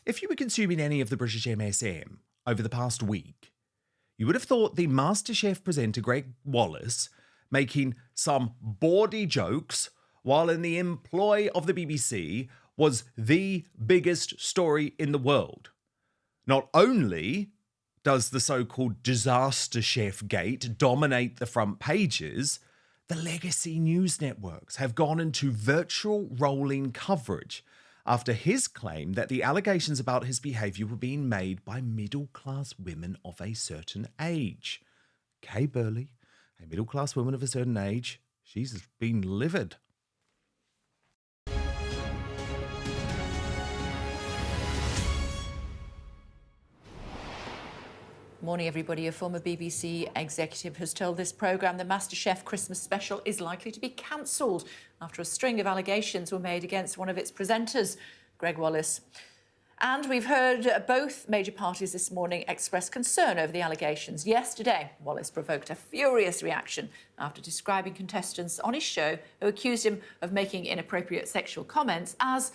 If you were consuming any of the British MSM over the past week, you would have thought the Masterchef presenter Gregg Wallace making some bawdy jokes while in the employ of the BBC was the biggest story in the world. Not only does the so-called disaster chef gate dominate the front pages, the legacy news networks have gone into virtual rolling coverage after his claim that the allegations about his behaviour were being made by middle-class women of a certain age. Kay Burley, a middle-class woman of a certain age, she's been livid. Morning, everybody. A former BBC executive has told this programme the Masterchef Christmas special is likely to be cancelled after a string of allegations were made against one of its presenters, Gregg Wallace. And we've heard both major parties this morning express concern over the allegations. Yesterday, Wallace provoked a furious reaction after describing contestants on his show who accused him of making inappropriate sexual comments as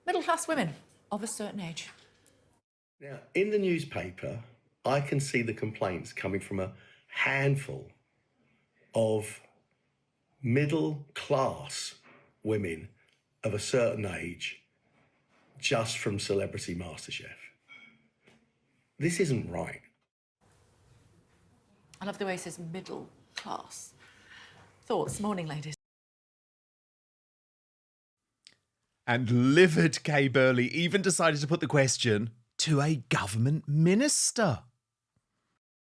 middle-class women of a certain age. Now, in the newspaper, I can see the complaints coming from a handful of middle-class women of a certain age just from Celebrity Masterchef. This isn't right. I love the way he says middle class. Thoughts? Morning, ladies. And livid Kay Burley even decided to put the question to a government minister.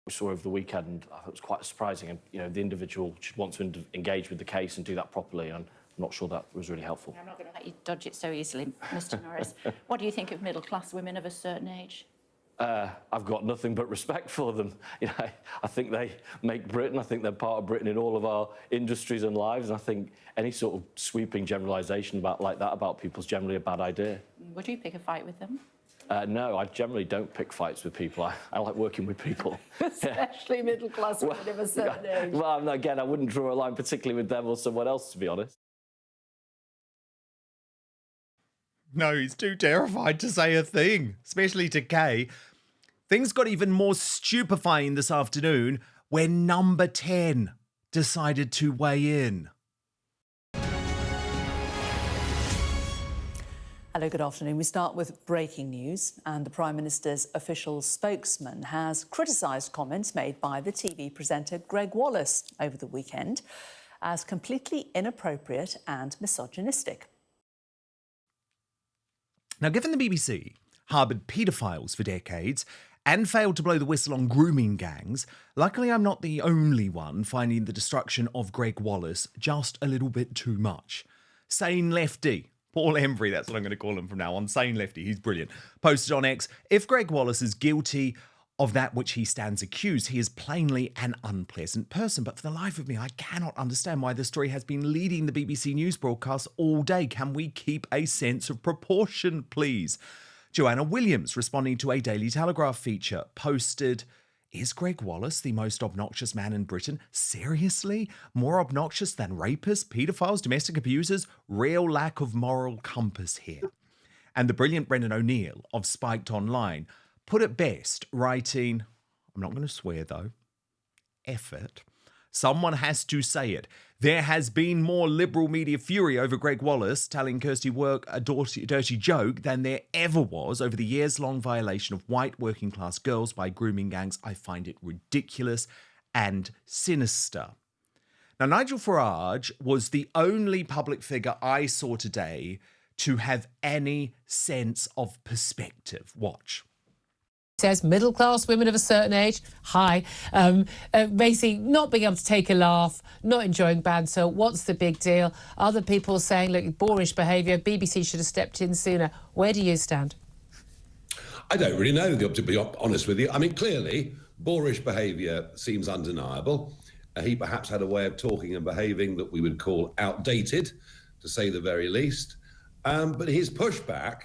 We saw over the weekend, I thought it was quite surprising, and the individual should want to engage with the case and do that properly, and I'm not sure that was really helpful. I'm not going to let you dodge it so easily, Mr. Norris. What do you think of middle-class women of a certain age? I've got nothing but respect for them. I think they make Britain. I think they're part of Britain in all of our industries and lives, and I think any sort of sweeping generalisation like that about people is generally a bad idea. Would you pick a fight with them? No, I generally don't pick fights with people. I like working with people. Especially middle-class women of a certain age. Well, again, I wouldn't draw a line particularly with them or someone else, to be honest. No, he's too terrified to say a thing, especially to Kay. Things got even more stupefying this afternoon when number 10 decided to weigh in. Hello, good afternoon. We start with breaking news, and the Prime Minister's official spokesman has criticised comments made by the TV presenter Gregg Wallace over the weekend as completely inappropriate and misogynistic. Now, given the BBC harboured paedophiles for decades and failed to blow the whistle on grooming gangs, luckily I'm not the only one finding the destruction of Gregg Wallace just a little bit too much. Sane Lefty, Paul Embry, that's what I'm going to call him from now on, Sane Lefty, he's brilliant, posted on X, if Gregg Wallace is guilty of that which he stands accused, he is plainly an unpleasant person. But for the life of me, I cannot understand why the story has been leading the BBC News broadcast all day. Can we keep a sense of proportion, please? Joanna Williams, responding to a Daily Telegraph feature, posted, is Gregg Wallace the most obnoxious man in Britain? Seriously? More obnoxious than rapists, paedophiles, domestic abusers? Real lack of moral compass here. And the brilliant Brendan O'Neill of Spiked Online put it best, writing, I'm not going to swear though, effort. Someone has to say it. There has been more liberal media fury over Gregg Wallace telling Kirsty Work a dirty joke than there ever was over the years-long violation of white working-class girls by grooming gangs. I find it ridiculous and sinister. Now, Nigel Farage was the only public figure I saw today to have any sense of perspective. Watch. Says middle-class women of a certain age, basically not being able to take a laugh, not enjoying banter, what's the big deal? Other people saying, look, boorish behaviour, BBC should have stepped in sooner. Where do you stand? I don't really know, to be honest with you. I mean, clearly, boorish behaviour seems undeniable. He perhaps had a way of talking and behaving that we would call outdated, to say the very least. But his pushback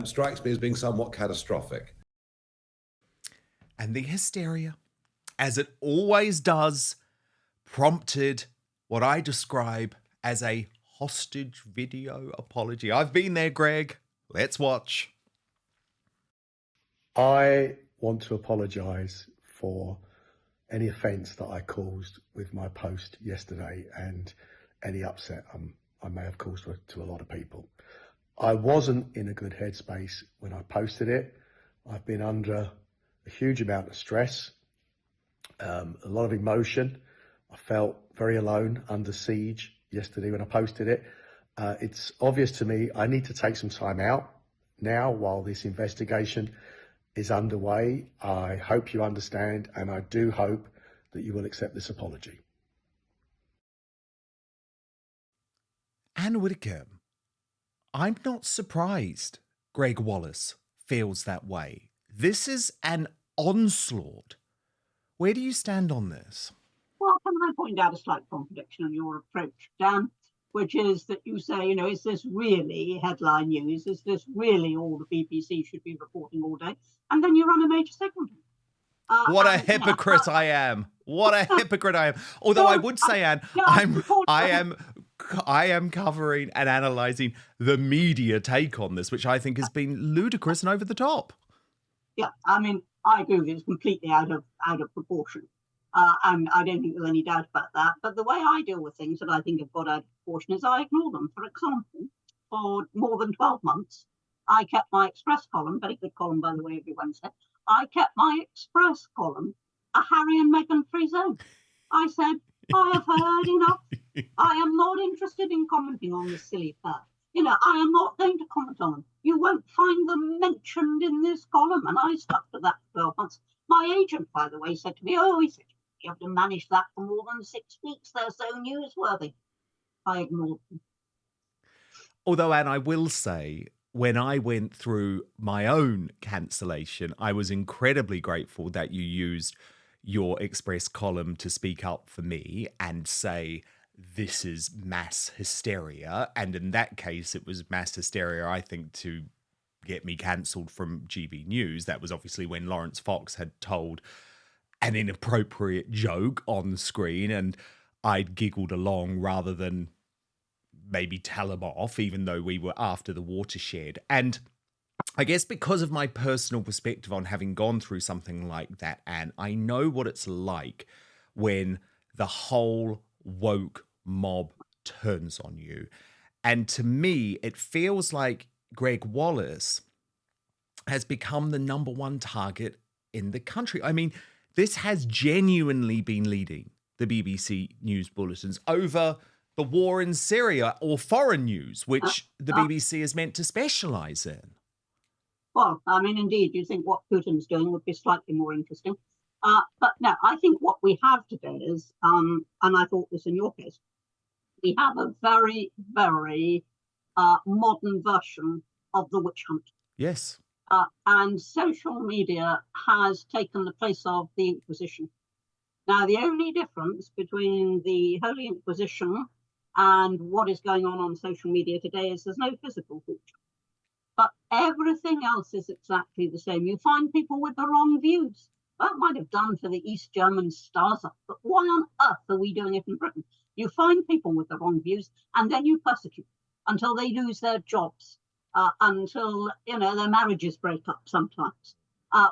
strikes me as being somewhat catastrophic. And the hysteria, as it always does, prompted what I describe as a hostage video apology. I've been there, Greg. Let's watch. I want to apologise for any offence that I caused with my post yesterday and any upset I may have caused to a lot of people. I wasn't in a good headspace when I posted it. I've been under a huge amount of stress, a lot of emotion. I felt very alone, under siege yesterday when I posted it. It's obvious to me I need to take some time out now while this investigation is underway. I hope you understand, and I do hope that you will accept this apology. Ann Widdecombe, I'm not surprised Gregg Wallace feels that way. This is an onslaught. Where do you stand on this? Well, can I point out a slight contradiction in your approach, Dan, which is that you say, is this really headline news? Is this really all the BBC should be reporting all day? And then you run a major segment. What a hypocrite I am. What a hypocrite I am. Although I would say, Anne, I am covering and analysing the media take on this, which I think has been ludicrous and over the top. Yeah, I mean, I agree with you. It's completely out of proportion. And I don't think there's any doubt about that. But the way I deal with things that I think have got out of proportion is I ignore them. For example, for more than 12 months, I kept my Express column, very good column, by the way, every Wednesday. I kept my Express column a Harry and Meghan free zone. I said, I have heard enough. I am not interested in commenting on this silly pair. I am not going to comment on them. You won't find them mentioned in this column. And I stuck to that for 12 months. My agent, by the way, said to me, he said, you have to manage that for more than 6 weeks. They're so newsworthy. I ignored them. Although, Anne, I will say, when I went through my own cancellation, I was incredibly grateful that you used your Express column to speak up for me and say, this is mass hysteria. And in that case, it was mass hysteria, I think, to get me cancelled from GB News. That was obviously when Lawrence Fox had told an inappropriate joke on the screen, and I'd giggled along rather than maybe tell him off, even though we were after the watershed. And I guess because of my personal perspective on having gone through something like that, Anne, I know what it's like when the whole woke mob turns on you. And to me, it feels like Gregg Wallace has become the number one target in the country. I mean, this has genuinely been leading the BBC news bulletins over the war in Syria or foreign news, which the BBC is meant to specialise in. Well, I mean, indeed, you'd think what Putin's doing would be slightly more interesting. But no, I think what we have today is, and I thought this in your case, we have a very, very modern version of the witch hunt. Yes. And social media has taken the place of the Inquisition. Now, the only difference between the Holy Inquisition and what is going on social media today is there's no physical torture. But everything else is exactly the same. You find people with the wrong views. That might have done for the East German Stasi, but why on earth are we doing it in Britain? You find people with the wrong views, and then you persecute until they lose their jobs, until their marriages break up sometimes.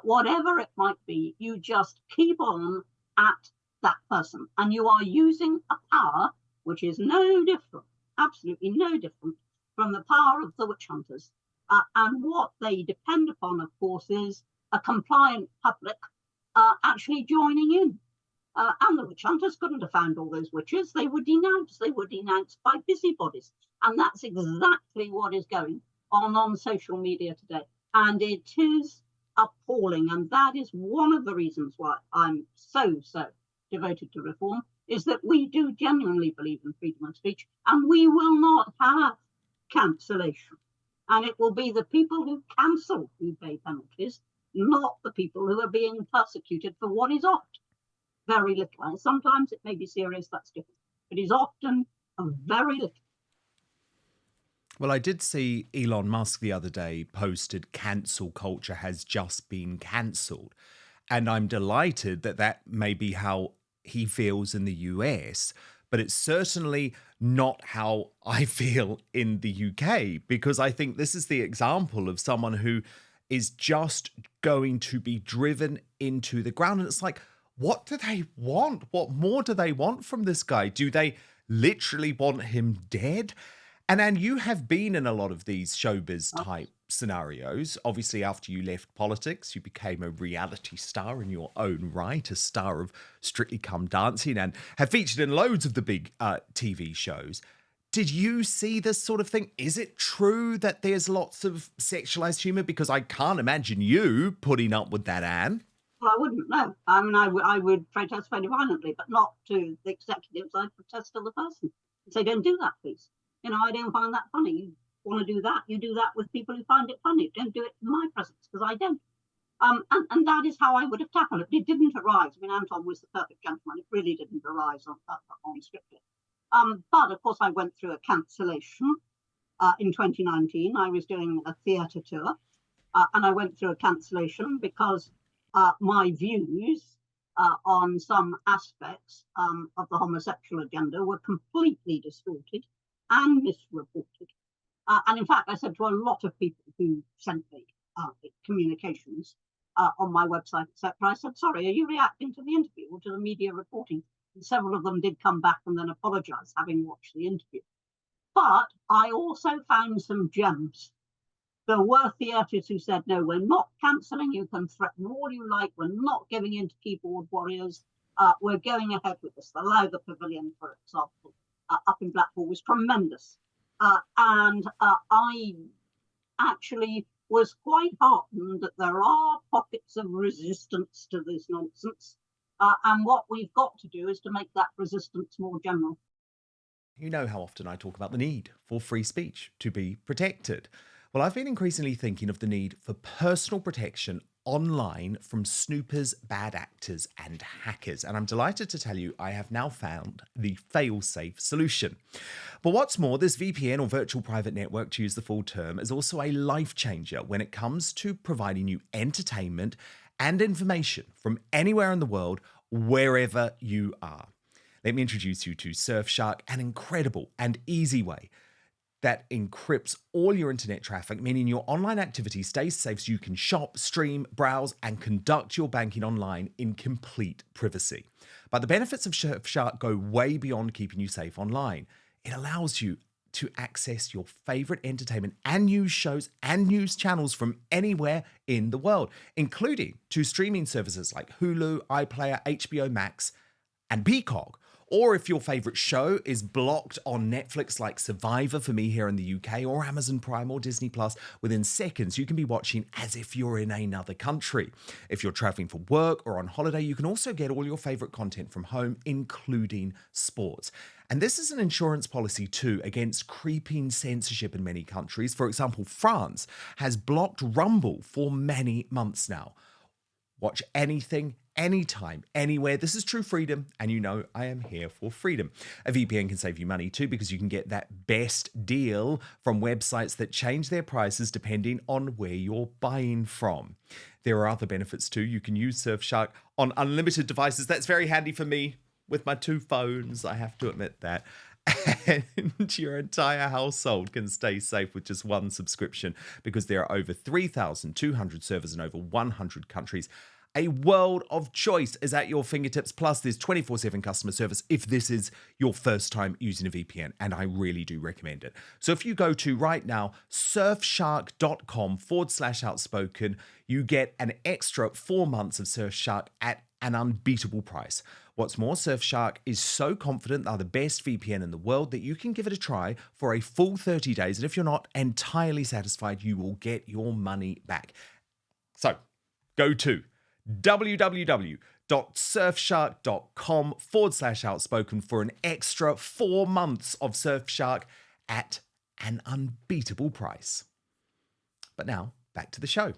Whatever it might be, you just keep on at that person, and you are using a power which is no different, absolutely no different from the power of the witch hunters. And what they depend upon, of course, is a compliant public actually joining in. And the witch hunters couldn't have found all those witches. They were denounced. They were denounced by busybodies. And that's exactly what is going on social media today. And it is appalling. And that is one of the reasons why I'm so devoted to reform, is that we do genuinely believe in freedom of speech, and we will not have cancellation. And it will be the people who cancel who pay penalties, not the people who are being persecuted for what is oft very little. And sometimes it may be serious, that's different. It is often a very little. Well, I did see Elon Musk the other day posted cancel culture has just been cancelled. And I'm delighted that that may be how he feels in the US, but it's certainly not how I feel in the UK, because I think this is the example of someone who is just going to be driven into the ground. And it's like, what do they want? What more do they want from this guy? Do they literally want him dead? And Anne, you have been in a lot of these showbiz type scenarios. Obviously, after you left politics, you became a reality star in your own right, a star of Strictly Come Dancing, and have featured in loads of the big TV shows. Did you see this sort of thing? Is it true that there's lots of sexualized humor? Because I can't imagine you putting up with that, Anne. Well, I wouldn't know. I mean, I would protest very violently, but not to the executives. I'd protest to the person and say, don't do that, please. You know, I don't find that funny. You want to do that, you do that with people who find it funny. Don't do it in my presence, because I don't. And that is how I would have tackled it. It didn't arise. I mean, Anton was the perfect gentleman. It really didn't arise on Strictly. But of course, I went through a cancellation in 2019. I was doing a theatre tour, and I went through a cancellation because my views on some aspects of the homosexual agenda were completely distorted and misreported. And in fact, I said to a lot of people who sent me communications on my website, etc., I said, sorry, are you reacting to the interview or to the media reporting? And several of them did come back and then apologise, having watched the interview. But I also found some gems. There were theatres who said, no, we're not cancelling. You can threaten all you like. We're not giving in to keyboard warriors. We're going ahead with this. The Lowther Pavilion, for example, up in Blackpool was tremendous. And I actually was quite heartened that there are pockets of resistance to this nonsense. And what we've got to do is to make that resistance more general. You know how often I talk about the need for free speech to be protected. Well, I've been increasingly thinking of the need for personal protection online from snoopers, bad actors, and hackers. And I'm delighted to tell you I have now found the fail-safe solution. But what's more, this VPN, or virtual private network to use the full term, is also a life changer when it comes to providing you entertainment and information from anywhere in the world, wherever you are. Let me introduce you to Surfshark, an incredible and easy way that encrypts all your internet traffic, meaning your online activity stays safe so you can shop, stream, browse, and conduct your banking online in complete privacy. But the benefits of Surfshark go way beyond keeping you safe online. It allows you to access your favorite entertainment and news shows and news channels from anywhere in the world, including to streaming services like Hulu, iPlayer, HBO Max, and Peacock. Or if your favorite show is blocked on Netflix like Survivor for me here in the UK, or Amazon Prime or Disney Plus, within seconds you can be watching as if you're in another country. If you're traveling for work or on holiday, you can also get all your favorite content from home, including sports. And this is an insurance policy too against creeping censorship in many countries. For example, France has blocked Rumble for many months now. Watch anything, anytime, anywhere. This is true freedom, and you know I am here for freedom. A VPN can save you money too, because you can get that best deal from websites that change their prices depending on where you're buying from. There are other benefits too. You can use Surfshark on unlimited devices. That's very handy for me with my 2 phones, I have to admit that. And your entire household can stay safe with just one subscription, because there are over 3,200 servers in over 100 countries. A world of choice is at your fingertips. Plus, there's 24/7 customer service if this is your first time using a VPN, and I really do recommend it. So if you go to right now, surfshark.com/outspoken, you get an extra 4 months of Surfshark at an unbeatable price. What's more, Surfshark is so confident they're the best VPN in the world that you can give it a try for a full 30 days. And if you're not entirely satisfied, you will get your money back. So go to www.surfshark.com/outspoken for an extra 4 months of Surfshark at an unbeatable price. But now, back to the show.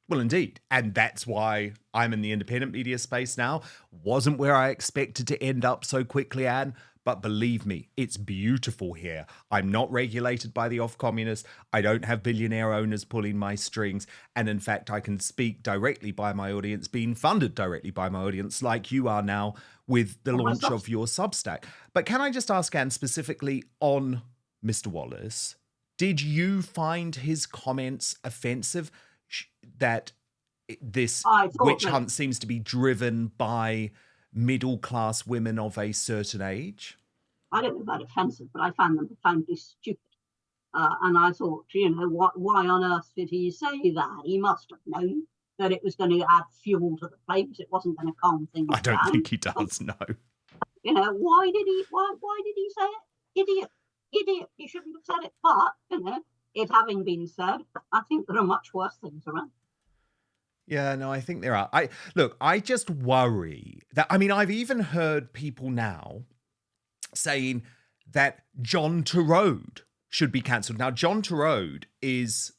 Well, indeed. And that's why I'm in the independent media space now. Wasn't where I expected to end up so quickly, Anne. But believe me, it's beautiful here. I'm not regulated by the off-communists. I don't have billionaire owners pulling my strings. And in fact, I can speak directly by my audience, being funded directly by my audience, like you are now with the launch of your Substack. But can I just ask, Anne, specifically on Mr. Wallace, did you find his comments offensive? that this I thought witch that- hunt seems to be driven by middle-class women of a certain age? I don't know about offensive, but I found them profoundly stupid. And I thought, why on earth did he say that? He must have known that it was going to add fuel to the flames. It wasn't going to calm things down. I don't think he does, no. Why did he say it? Idiot. He shouldn't have said it. But, it having been said, I think there are much worse things around. Yeah, no, I think there are. I just worry that, I've even heard people now saying that John Turode should be cancelled. Now, John Turode is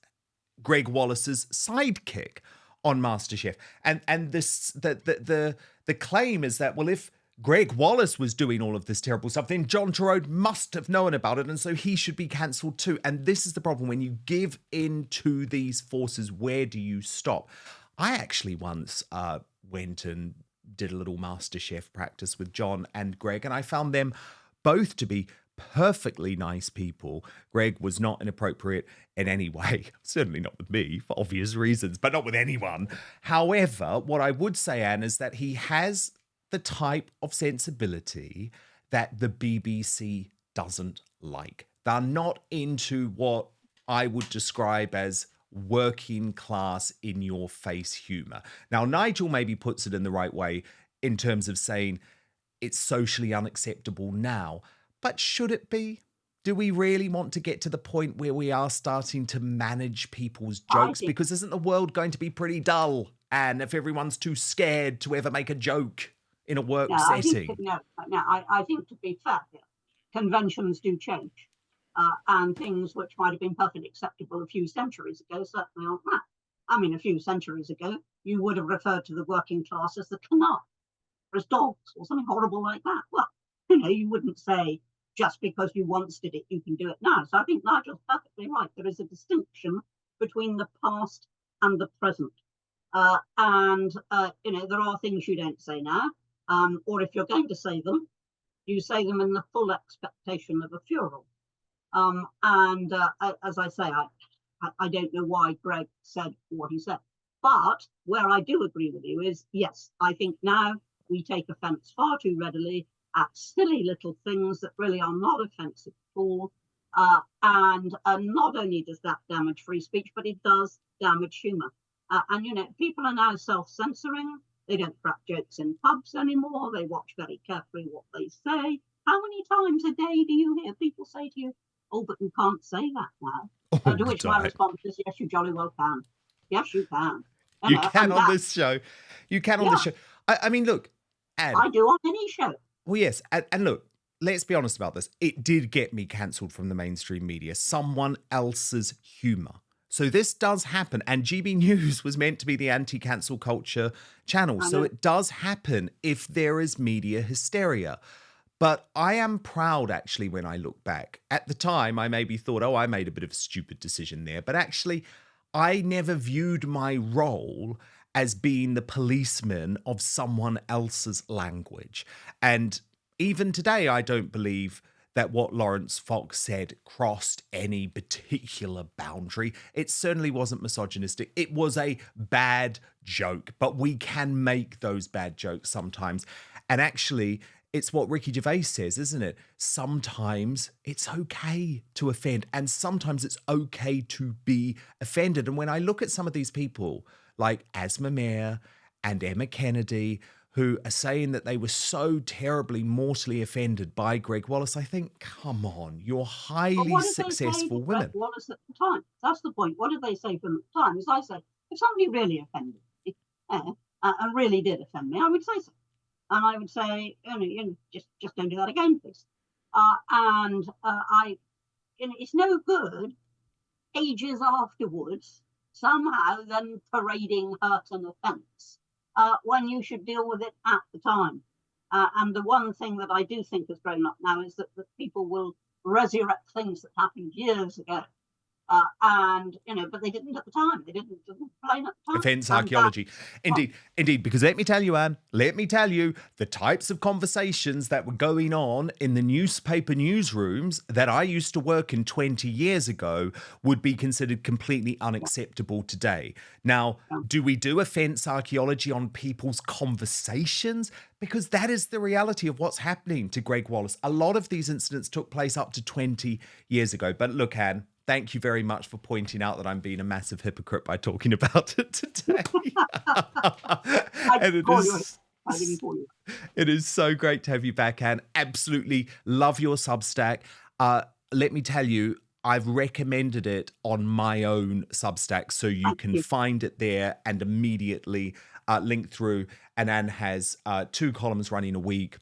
Gregg Wallace's sidekick on Masterchef. And this the claim is that, well, if Gregg Wallace was doing all of this terrible stuff, then John Turode must have known about it, and so he should be cancelled too. And this is the problem. When you give in to these forces, where do you stop? I actually once went and did a little MasterChef practice with John and Gregg, and I found them both to be perfectly nice people. Gregg was not inappropriate in any way, certainly not with me for obvious reasons, but not with anyone. However, what I would say, Anne, is that he has the type of sensibility that the BBC doesn't like. They're not into what I would describe as working class in your face humor. Now, Nigel maybe puts it in the right way in terms of saying it's socially unacceptable now, but should it be? Do we really want to get to the point where we are starting to manage people's jokes? Because isn't the world going to be pretty dull, Anne, if everyone's too scared to ever make a joke in a work setting? I think to be fair, conventions do change. And things which might have been perfectly acceptable a few centuries ago certainly aren't that. A few centuries ago, you would have referred to the working class as the canard, or as dogs, or something horrible like that. Well, you wouldn't say just because you once did it, you can do it now. So I think Nigel's perfectly right. There is a distinction between the past and the present. There are things you don't say now, or if you're going to say them, you say them in the full expectation of a funeral. As I say, I don't know why Gregg said what he said. But where I do agree with you is, yes, I think now we take offence far too readily at silly little things that really are not offensive at all. And not only does that damage free speech, but it does damage humour. People are now self-censoring. They don't crack jokes in pubs anymore. They watch very carefully what they say. How many times a day do you hear people say to you, "Oh, but you can't say that now"? To which my response is, "Yes, you jolly well can. Yes, you can." You can on this show. You can on this show. Look, Anne, I do on any show. Well, yes. And look, let's be honest about this. It did get me cancelled from the mainstream media. Someone else's humour. So this does happen. And GB News was meant to be the anti-cancel culture channel. So it does happen if there is media hysteria. But I am proud, actually, when I look back. At the time, I maybe thought, I made a bit of a stupid decision there. But actually, I never viewed my role as being the policeman of someone else's language. And even today, I don't believe that what Lawrence Fox said crossed any particular boundary. It certainly wasn't misogynistic. It was a bad joke, but we can make those bad jokes sometimes. And actually, it's what Ricky Gervais says, isn't it? Sometimes it's okay to offend, and sometimes it's okay to be offended. And when I look at some of these people, like Asma Mayer and Emma Kennedy, who are saying that they were so terribly, mortally offended by Gregg Wallace, I think, come on, you're highly successful women. Gregg Wallace at the time. That's the point. What did they say to him at the time? As I said, if somebody really offended me, and really did offend me, I would say so. And I would say, just don't do that again, please. It's no good ages afterwards somehow then parading hurt and offence when you should deal with it at the time. And the one thing that I do think has grown up now is that people will resurrect things that happened years ago And, but they didn't at the time. They didn't complain at the time. Offence And archaeology. Indeed, because let me tell you, Anne, the types of conversations that were going on in the newspaper newsrooms that I used to work in 20 years ago would be considered completely unacceptable today. Now, do we do offence archaeology on people's conversations? Because that is the reality of what's happening to Gregg Wallace. A lot of these incidents took place up to 20 years ago. But look, Anne, thank you very much for pointing out that I'm being a massive hypocrite by talking about it today. It is so great to have you back, Anne. Absolutely love your Substack. Let me tell you, I've recommended it on my own Substack, so you can find it there and immediately link through. And Anne has 2 columns running a week,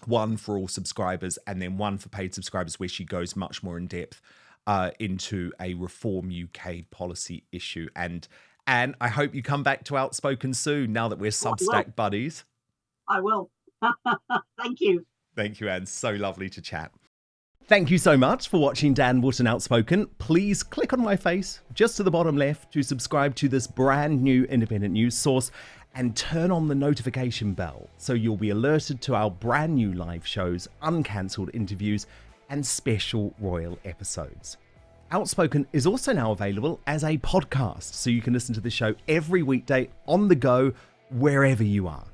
one for all subscribers and then one for paid subscribers, where she goes much more in depth into a Reform UK policy issue. And Anne, I hope you come back to Outspoken soon, now that we're Substack buddies. I will. Thank you. Thank you, Anne. So lovely to chat. Thank you so much for watching Dan Wootton Outspoken. Please click on my face just to the bottom left to subscribe to this brand new independent news source and turn on the notification bell so you'll be alerted to our brand new live shows, uncancelled interviews, and special royal episodes. Outspoken is also now available as a podcast, so you can listen to the show every weekday on the go, wherever you are.